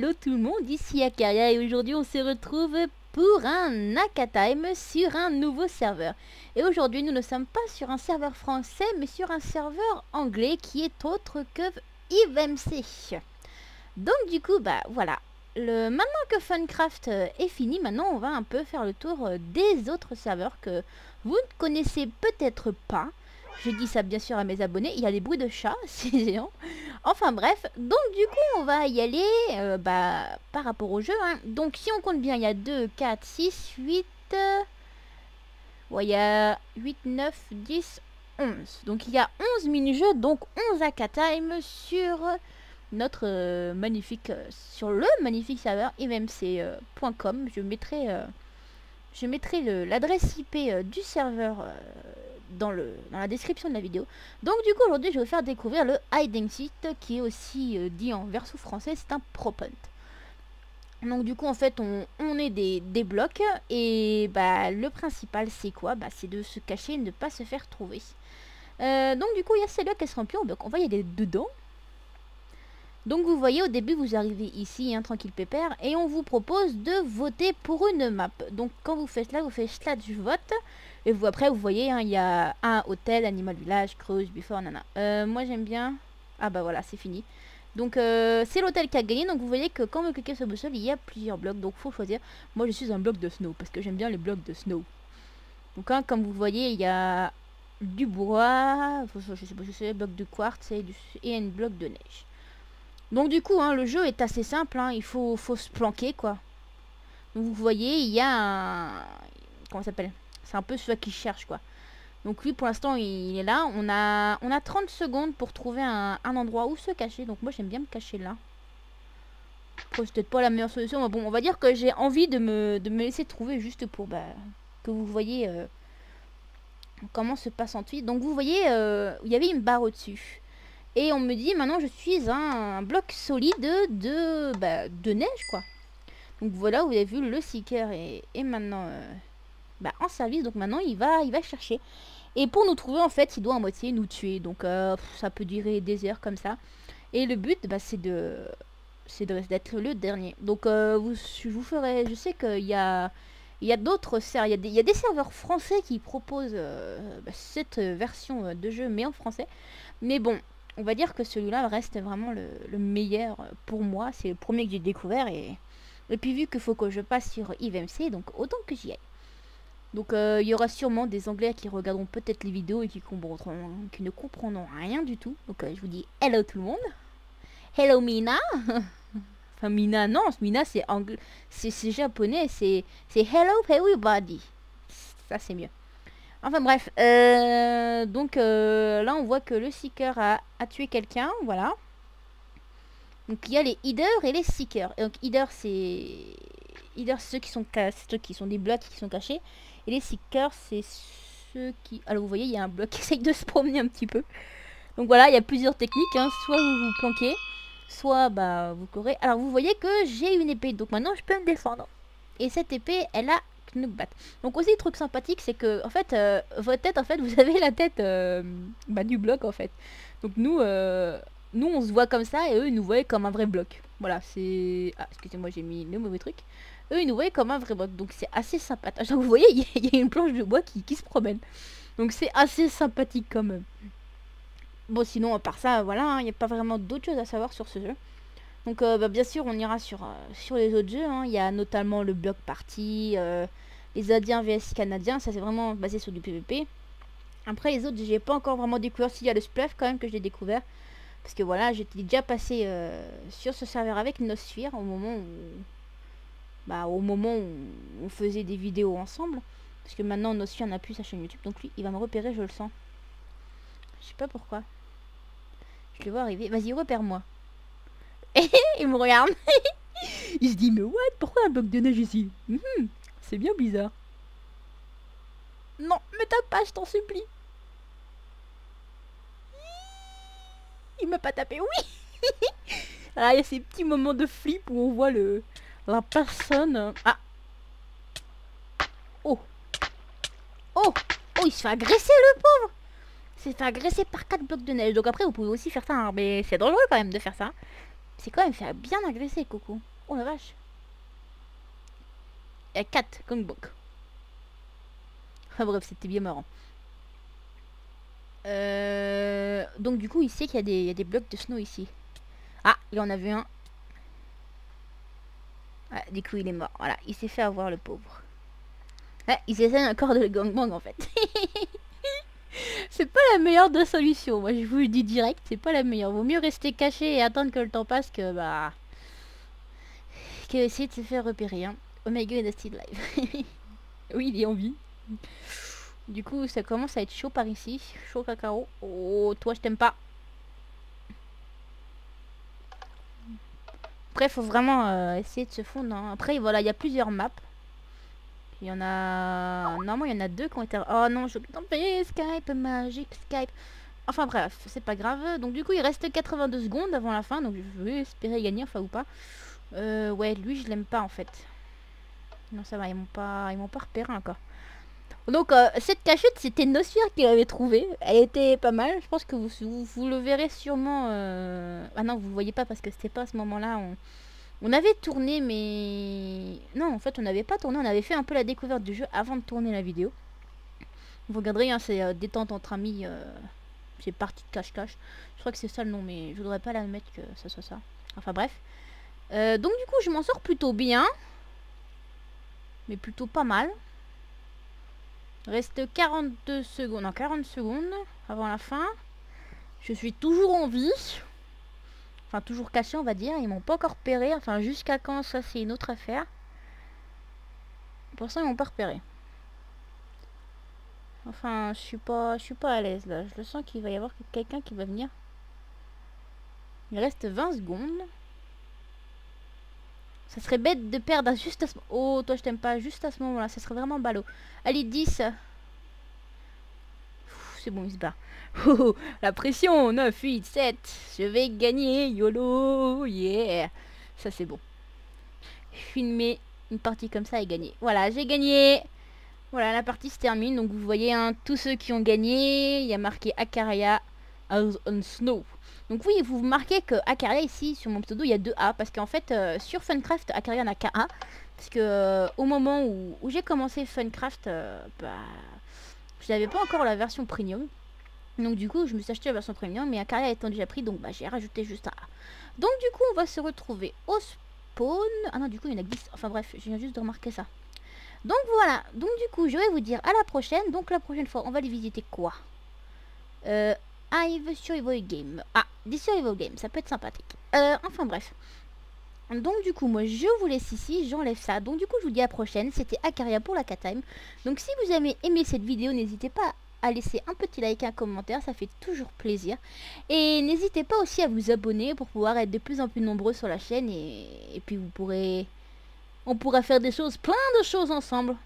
Hello tout le monde, ici Akaria et aujourd'hui on se retrouve pour un Akatime sur un nouveau serveur. Et aujourd'hui nous ne sommes pas sur un serveur français mais sur un serveur anglais qui est autre que EveMC. Donc du coup bah voilà, maintenant que Funcraft est fini, maintenant on va un peu faire le tour des autres serveurs que vous ne connaissez peut-être pas. Je dis ça bien sûr à mes abonnés, il y a des bruits de chats, c'est géant. Enfin bref, donc du coup on va y aller par rapport au jeu. Hein. Donc si on compte bien, il y a 2, 4, 6, 8... ouais, il y a 8, 9, 10, 11. Donc il y a 11 mini-jeux, donc 11 Akatime sur notre magnifique... sur le magnifique serveur evmc.com. Je mettrai l'adresse IP du serveur... dans la description de la vidéo. Donc du coup aujourd'hui je vais vous faire découvrir le Hiding Site qui est aussi dit en verso français, c'est un propant. Donc du coup en fait on est des blocs et bah le principal c'est quoi? Bah c'est de se cacher et ne pas se faire trouver. Donc du coup il y a ces blocs qui se remplissent, on va y aller dedans. Donc vous voyez au début vous arrivez ici, hein, tranquille pépère, et on vous propose de voter pour une map. Donc quand vous faites là, vous faites slash vote, et vous après vous voyez, hein, il y a un hôtel, animal village, cruise, before, nana. Moi j'aime bien, ah bah voilà c'est fini. Donc c'est l'hôtel qui a gagné, donc vous voyez que quand vous cliquez sur boussole, il y a plusieurs blocs, donc faut choisir. Moi je suis un bloc de snow, parce que j'aime bien les blocs de snow. Donc hein, comme vous voyez, il y a du bois, je sais, bloc de quartz et un bloc de neige. Donc du coup, hein, le jeu est assez simple, hein, il faut se planquer, quoi. Donc vous voyez, il y a un... comment ça s'appelle? C'est un peu celui qui cherche, quoi. Donc lui, pour l'instant, il est là. On a 30 secondes pour trouver un endroit où se cacher. Donc moi, j'aime bien me cacher là. Après, c'est peut-être pas la meilleure solution, mais bon, on va dire que j'ai envie de me laisser trouver juste pour que vous voyez comment se passe ensuite. Donc vous voyez, il y avait une barre au-dessus. Et on me dit, maintenant je suis un bloc solide de neige, quoi. Donc voilà, vous avez vu, le seeker est maintenant en service. Donc maintenant, il va chercher. Et pour nous trouver, en fait, il doit à moitié nous tuer. Donc ça peut durer des heures comme ça. Et le but, c'est d'être le dernier. Donc je vous ferai... Je sais qu'il y a d'autres serveurs. Il y a des serveurs français qui proposent cette version de jeu, mais en français. Mais bon... on va dire que celui-là reste vraiment le meilleur pour moi. C'est le premier que j'ai découvert. Et puis vu qu'il faut que je passe sur EveMC, donc autant que j'y aille. Donc il y aura sûrement des Anglais qui regarderont peut-être les vidéos et qui ne comprendront rien du tout. Donc je vous dis hello tout le monde. Hello Mina. Enfin Mina, non, Mina c'est anglais, c'est japonais, c'est hello everybody. Ça c'est mieux. Enfin bref, donc là on voit que le seeker a tué quelqu'un, voilà. Donc il y a les hiders et les seekers. Et donc hiders c'est ceux qui sont des blocs qui sont cachés. Et les seekers c'est ceux qui... alors vous voyez il y a un bloc qui essaye de se promener un petit peu. Donc voilà, il y a plusieurs techniques, hein. Soit vous vous planquez, soit vous courez. Alors vous voyez que j'ai une épée, donc maintenant je peux me défendre. Et cette épée elle a... donc aussi le truc sympathique c'est que en fait votre tête, en fait vous avez la tête du bloc en fait. Donc nous on se voit comme ça et eux ils nous voient comme un vrai bloc. Voilà, c'est... ah excusez-moi, j'ai mis le mauvais truc. Eux ils nous voient comme un vrai bloc, donc c'est assez sympathique. Donc vous voyez il y a une planche de bois qui se promène. Donc c'est assez sympathique quand même. Bon sinon à part ça voilà, il n'y a pas vraiment d'autres choses à savoir sur ce jeu. Donc bien sûr on ira sur les autres jeux, hein. Il y a notamment le bloc party, les Indiens vs Canadiens, ça c'est vraiment basé sur du PVP. Après les autres j'ai pas encore vraiment découvert. S'il y a le Spluff quand même que j'ai découvert. Parce que voilà, j'étais déjà passé sur ce serveur avec Nosphere au moment où on faisait des vidéos ensemble. Parce que maintenant Nosphere n'a plus sa chaîne YouTube, donc lui il va me repérer, je le sens. Je sais pas pourquoi. Je le vois arriver, vas-y repère-moi. Il me regarde. Il se dit mais what, pourquoi un bloc de neige ici? C'est bien bizarre. Non, me tape pas, je t'en supplie. Il m'a pas tapé, oui. Alors il y a ces petits moments de flip où on voit la personne. Ah. Oh. Oh. Oh, il se fait agresser le pauvre. Il s'est fait agresser par 4 blocs de neige. Donc après vous pouvez aussi faire ça, hein. Mais c'est dangereux quand même de faire ça. C'est quand même fait bien agresser Coco. Oh la vache. Il y a 4 gangbok. Enfin bref, c'était bien marrant. Donc du coup, il sait qu'il y a des blocs de snow ici. Ah, il en a vu un. Ah, du coup, il est mort. Voilà, il s'est fait avoir, le pauvre. Ah, il essaie encore de le gangbang en fait. C'est pas la meilleure des solutions. Moi, je vous le dis direct, c'est pas la meilleure. Vaut mieux rester caché et attendre que le temps passe que essayer de se faire repérer. Hein. Omega est still live. Oui, il est en vie. Du coup, ça commence à être chaud par ici. Chaud cacao. Oh, toi, je t'aime pas. Après, faut vraiment essayer de se fondre. Hein. Après, voilà, il y a plusieurs maps. Il y en a... Normalement, il y en a 2 qui ont été... Oh non, je t'en prie, Skype, magique, Skype. Enfin bref, c'est pas grave. Donc du coup, il reste 82 secondes avant la fin. Donc je vais espérer gagner, enfin ou pas. Ouais, lui, je l'aime pas en fait. Non, ça va, ils m'ont pas repéré encore. Donc cette cachette, c'était Nosphère qui l'avait trouvée. Elle était pas mal. Je pense que vous le verrez sûrement. Ah non, vous le voyez pas parce que c'était pas à ce moment-là. On avait tourné, mais non, en fait, on n'avait pas tourné. On avait fait un peu la découverte du jeu avant de tourner la vidéo. Vous regarderez, hein, c'est détente entre amis. C'est partie de cache-cache. Je crois que c'est ça le nom, mais je voudrais pas la mettre que ça soit ça. Enfin bref. Donc du coup, je m'en sors plutôt bien. Mais plutôt pas mal. Reste 42 secondes, non 40 secondes avant la fin. Je suis toujours en vie. Enfin, toujours caché, on va dire. Ils m'ont pas encore repéré. Enfin, jusqu'à quand, ça, c'est une autre affaire. Pour ça, ils m'ont pas repéré. Enfin, je suis pas à l'aise, là. Je le sens qu'il va y avoir quelqu'un qui va venir. Il reste 20 secondes. Ça serait bête de perdre juste à ce moment. Oh, toi, je t'aime pas. Juste à ce moment-là. Ça serait vraiment ballot. Allez, 10. C'est bon, il se barre. Oh, la pression, 9, 8, 7. Je vais gagner, YOLO, yeah. Ça, c'est bon. Filmer une partie comme ça et gagner. Voilà, j'ai gagné. Voilà, la partie se termine. Donc, vous voyez, hein, tous ceux qui ont gagné. Il y a marqué Akaria House on Snow. Donc oui, vous marquez que Akaria ici, sur mon pseudo, il y a 2 A. Parce qu'en fait, sur Funcraft, Akaria n'a qu'un A. Parce que au moment où j'ai commencé Funcraft, je n'avais pas encore la version premium. Donc du coup, je me suis acheté la version premium, mais Akaria étant déjà pris, donc j'ai rajouté juste un A. Donc du coup, on va se retrouver au spawn. Ah non, du coup, il y en a 10. Enfin bref, je viens juste de remarquer ça. Donc voilà, donc du coup, je vais vous dire à la prochaine. Donc la prochaine fois, on va aller visiter quoi? Hive Survival Game. Ah, des Survival Games, ça peut être sympathique. Enfin bref. Donc du coup, moi je vous laisse ici, j'enlève ça. Donc du coup, je vous dis à la prochaine. C'était Akaria pour la Cat Time. Donc si vous avez aimé cette vidéo, n'hésitez pas à laisser un petit like et un commentaire, ça fait toujours plaisir. Et n'hésitez pas aussi à vous abonner pour pouvoir être de plus en plus nombreux sur la chaîne. Et puis on pourra faire des choses, plein de choses ensemble.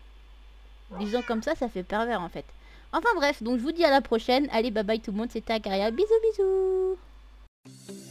Disons comme ça fait pervers en fait. Enfin bref, donc je vous dis à la prochaine. Allez, bye bye tout le monde, c'était Akaria. Bisous bisous.